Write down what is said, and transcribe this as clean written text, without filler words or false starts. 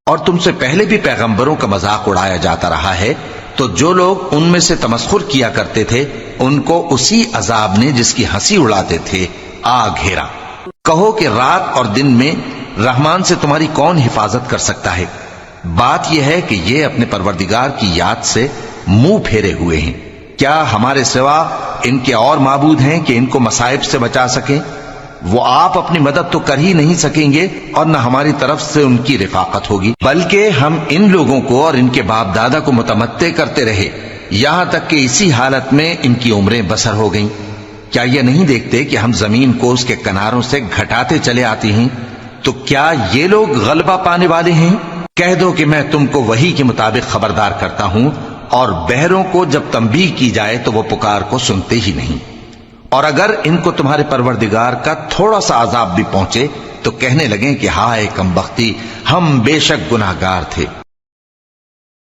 اور تم سے پہلے بھی پیغمبروں کا مذاق اڑایا جاتا رہا ہے، تو جو لوگ ان میں سے تمسخر کیا کرتے تھے ان کو اسی عذاب نے جس کی ہنسی اڑاتے تھے آ گھیرا۔ کہو کہ رات اور دن میں رحمان سے تمہاری کون حفاظت کر سکتا ہے؟ بات یہ ہے کہ یہ اپنے پروردگار کی یاد سے منہ پھیرے ہوئے ہیں۔ کیا ہمارے سوا ان کے اور معبود ہیں کہ ان کو مصائب سے بچا سکیں؟ وہ آپ اپنی مدد تو کر ہی نہیں سکیں گے اور نہ ہماری طرف سے ان کی رفاقت ہوگی، بلکہ ہم ان لوگوں کو اور ان کے باپ دادا کو متمتع کرتے رہے یہاں تک کہ اسی حالت میں ان کی عمریں بسر ہو گئیں۔ کیا یہ نہیں دیکھتے کہ ہم زمین کو اس کے کناروں سے گھٹاتے چلے آتی ہیں؟ تو کیا یہ لوگ غلبہ پانے والے ہیں؟ کہہ دو کہ میں تم کو وحی کے مطابق خبردار کرتا ہوں، اور بہروں کو جب تنبیہ کی جائے تو وہ پکار کو سنتے ہی نہیں۔ اور اگر ان کو تمہارے پروردگار کا تھوڑا سا عذاب بھی پہنچے تو کہنے لگیں کہ ہائے کم بختی، ہم بے شک گناہگار تھے۔